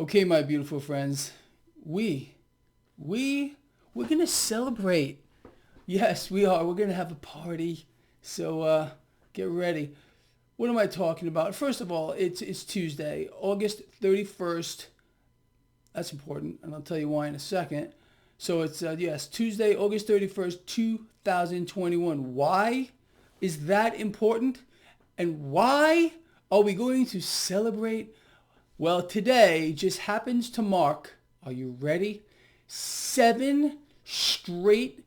Okay, my beautiful friends, we, we're gonna celebrate. Yes, we are. We're gonna have a party. So get ready. What am I talking about? First of all, it's Tuesday, August 31st. That's important, and I'll tell you why in a second. So it's yes, Tuesday, August 31st, 2021. Why is that important? And why are we going to celebrate? Well, today just happens to mark, are you ready? 7 straight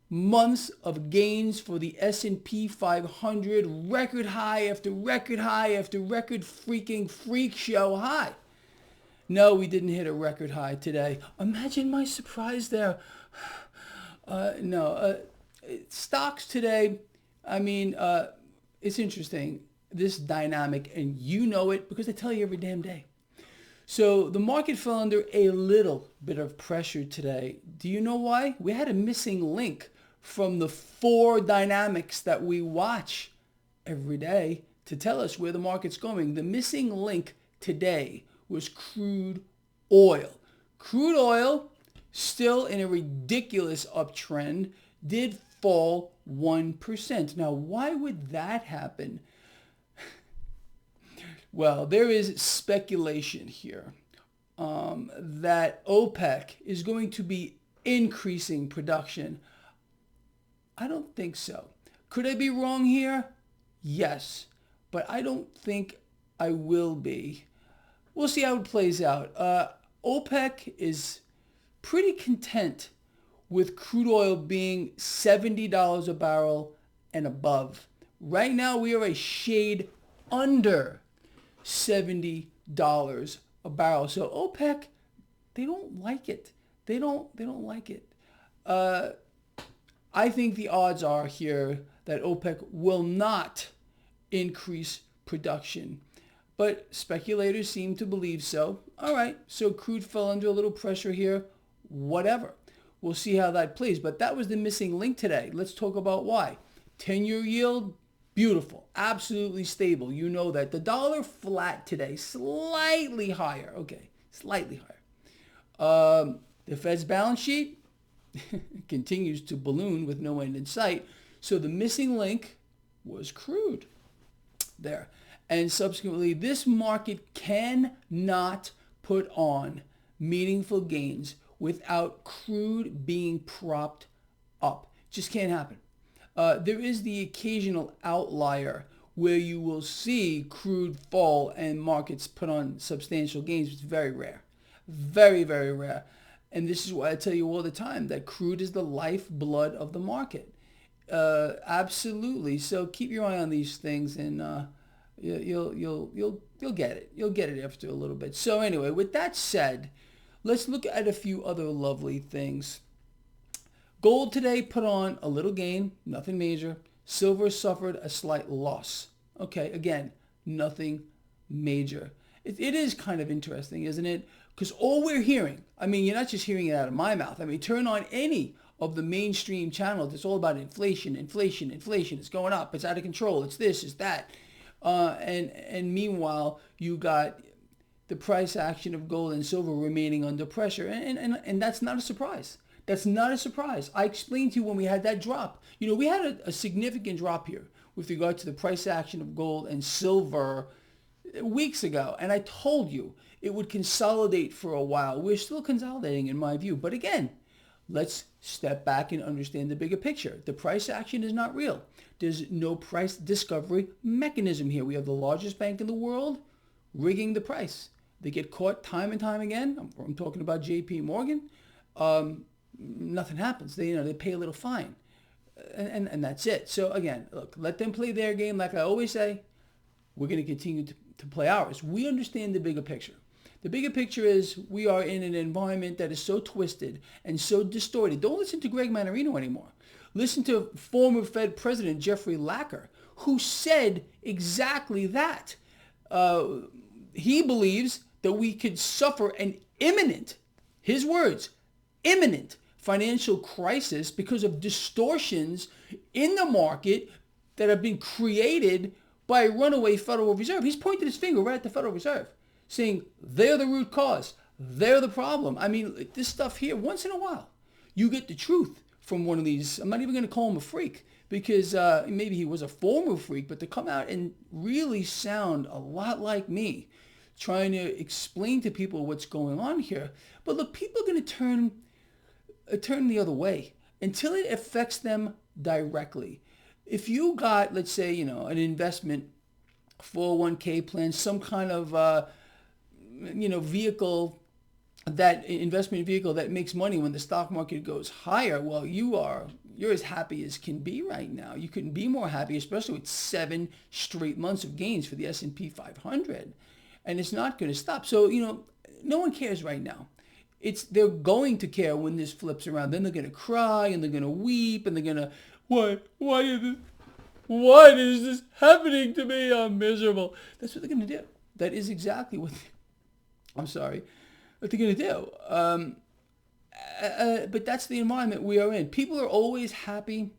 months of gains for the S&P 500, record high after record high after record freaking freak show high. No, we didn't hit a record high today. Imagine my surprise there. No, stocks today, it's interesting, this dynamic, and you know it because I tell you every damn day. So the market fell under a little bit of pressure today. Do you know why? We had a missing link from the 4 dynamics that we watch every day to tell us where the market's going. The missing link today was crude oil. Crude oil, still in a ridiculous uptrend, did fall 1%. Now, why would that happen? Well, there is speculation here that OPEC is going to be increasing production. I don't think so. Could I be wrong here? Yes, but I don't think I will be. We'll see how it plays out. OPEC is pretty content with crude oil being $70 a barrel and above. Right now, we are a shade under $70 a barrel. So OPEC, they don't like it. They don't like it. I think the odds are here that OPEC will not increase production. But speculators seem to believe so. All right, so crude fell under a little pressure here. Whatever. We'll see how that plays. But that was the missing link today. Let's talk about why. 10-year yield, beautiful, absolutely stable. You know that. The dollar flat today, slightly higher. Okay, slightly higher. The Fed's balance sheet continues to balloon with no end in sight. So the missing link was crude there. And subsequently, this market cannot put on meaningful gains without crude being propped up. Just can't happen. There is the occasional outlier where you will see crude fall and markets put on substantial gains. It's very rare. Very, very rare. And this is why I tell you all the time that crude is the lifeblood of the market. Absolutely. So keep your eye on these things, and you'll get it. You'll get it after a little bit. So anyway, with that said, let's look at a few other lovely things. Gold today put on a little gain, nothing major. Silver suffered a slight loss. Okay, again, nothing major. It is kind of interesting, isn't it? Because all we're hearing, you're not just hearing it out of my mouth. Turn on any of the mainstream channels. It's all about inflation, inflation, inflation. It's going up. It's out of control. It's this, it's that. And meanwhile, you got the price action of gold and silver remaining under pressure. And that's not a surprise. That's not a surprise. I explained to you when we had that drop. We had a significant drop here with regard to the price action of gold and silver weeks ago. And I told you it would consolidate for a while. We're still consolidating in my view. But again, let's step back and understand the bigger picture. The price action is not real. There's no price discovery mechanism here. We have the largest bank in the world rigging the price. They get caught time and time again. I'm talking about JP Morgan. Nothing happens. They pay a little fine. And that's it. So again, look, let them play their game. Like I always say, we're going to continue to play ours. We understand the bigger picture. The bigger picture is we are in an environment that is so twisted and so distorted. Don't listen to Greg Mannarino anymore. Listen to former Fed President Jeffrey Lacker, who said exactly that. He believes that we could suffer an imminent, his words, imminent financial crisis because of distortions in the market that have been created by a runaway Federal Reserve. He's pointed his finger right at the Federal Reserve. saying they're the root cause. They're the problem. I mean, this stuff here, once in a while, you get the truth from one of these. I'm not even going to call him a freak because maybe he was a former freak, but to come out and really sound a lot like me, trying to explain to people what's going on here. But look, people are going to turn the other way until it affects them directly. If you got, let's say, an investment 401k plan, some kind of vehicle, that investment vehicle that makes money when the stock market goes higher, well, you're as happy as can be right now. You couldn't be more happy, especially with 7 straight months of gains for the S&P 500. And it's not going to stop. So, no one cares right now. They're going to care when this flips around. Then they're going to cry and they're going to weep and they're going to, why is this happening to me? I'm miserable. That's what they're going to do. That is exactly what they're going to do. But that's the environment we are in. People are always happy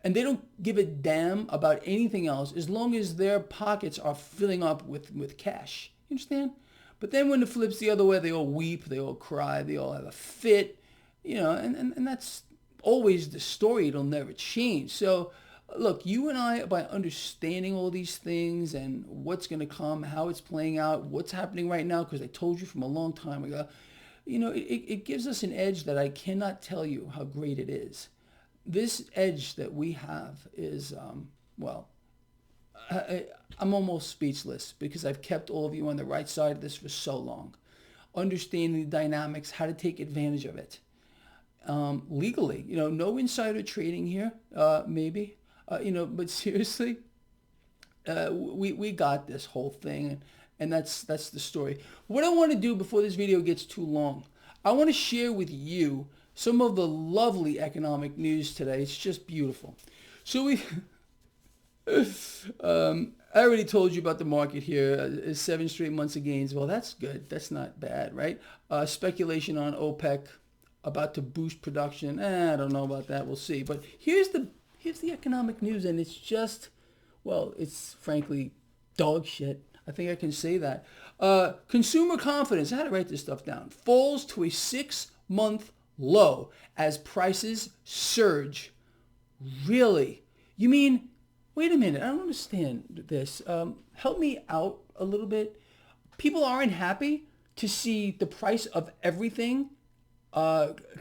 and they don't give a damn about anything else as long as their pockets are filling up with cash. You understand? But then when it flips the other way, they all weep, they all cry, they all have a fit, and that's always the story. It'll never change. So look, you and I, by understanding all these things and what's going to come, how it's playing out, what's happening right now, because I told you from a long time ago, it gives us an edge that I cannot tell you how great it is. This edge that we have is, I'm almost speechless because I've kept all of you on the right side of this for so long. Understanding the dynamics, how to take advantage of it. Legally, no insider trading here, maybe. But seriously, we got this whole thing, and that's the story. What I want to do before this video gets too long, I want to share with you some of the lovely economic news today. It's just beautiful. So I already told you about the market here, 7 straight months of gains. Well, that's good. That's not bad, right? Speculation on OPEC about to boost production. I don't know about that. We'll see. But here's the economic news, and it's just, it's frankly dog shit. I think I can say that. Consumer confidence, I had to write this stuff down, falls to a 6-month low as prices surge. Really? You mean, wait a minute, I don't understand this. Help me out a little bit. People aren't happy to see the price of everything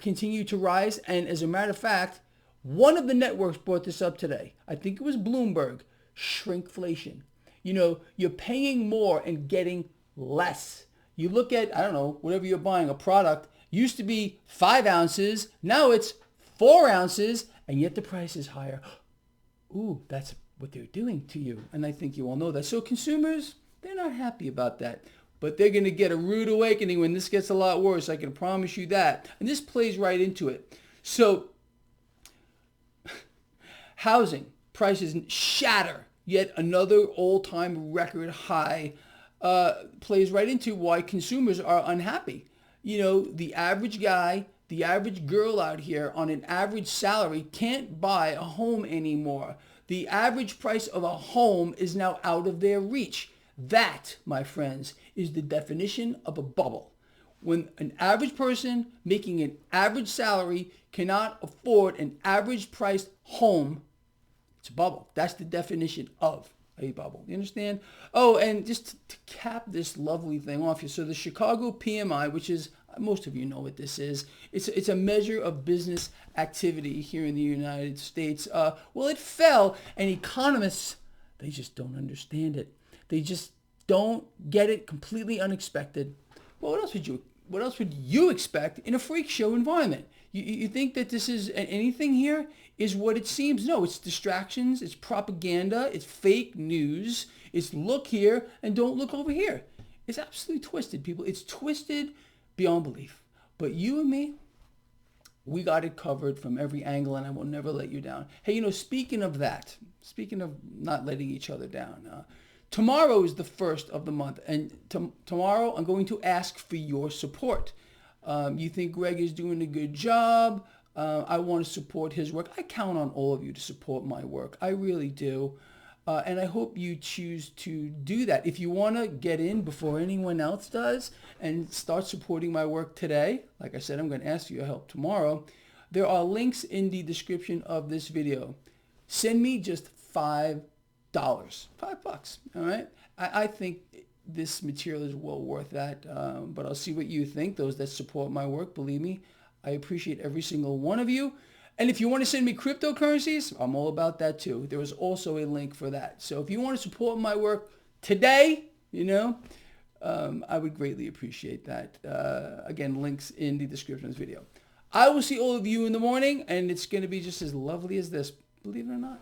continue to rise. And as a matter of fact, one of the networks brought this up today. I think it was Bloomberg. Shrinkflation. You're paying more and getting less. You look at, I don't know, whatever you're buying, a product, used to be 5 ounces. Now it's 4 ounces, and yet the price is higher. Ooh, that's what they're doing to you. And I think you all know that. So consumers, they're not happy about that. But they're going to get a rude awakening when this gets a lot worse. I can promise you that. And this plays right into it. So housing prices shatter. Yet another all-time record high, plays right into why consumers are unhappy. The average guy, the average girl out here on an average salary can't buy a home anymore. The average price of a home is now out of their reach. That, my friends, is the definition of a bubble. When an average person making an average salary cannot afford an average priced home, it's a bubble. That's the definition of a bubble. You understand? Oh, and just to cap this lovely thing off here, so the Chicago PMI, which is, most of you know what this is, it's a measure of business activity here in the United States. It fell, and economists, they just don't understand it. They just don't get it. Completely unexpected. Well, what else would you expect in a freak show environment? You think that this is anything here is what it seems? No, it's distractions, it's propaganda, it's fake news, it's look here and don't look over here. It's absolutely twisted, people. It's twisted beyond belief. But you and me, we got it covered from every angle, and I will never let you down. Hey, speaking of that, speaking of not letting each other down, tomorrow is the 1st of the month, and tomorrow I'm going to ask for your support. You think Greg is doing a good job? I want to support his work. I count on all of you to support my work. I really do. And I hope you choose to do that. If you want to get in before anyone else does and start supporting my work today, like I said, I'm going to ask for your help tomorrow. There are links in the description of this video. Send me just $5. $5, all right? I think this material is well worth that, but I'll see what you think. Those that support my work, believe me, I appreciate every single one of you. And if you want to send me cryptocurrencies, I'm all about that too. There is also a link for that. So if you want to support my work today, I would greatly appreciate that. Again, links in the description of this video. I will see all of you in the morning, and it's going to be just as lovely as this, believe it or not.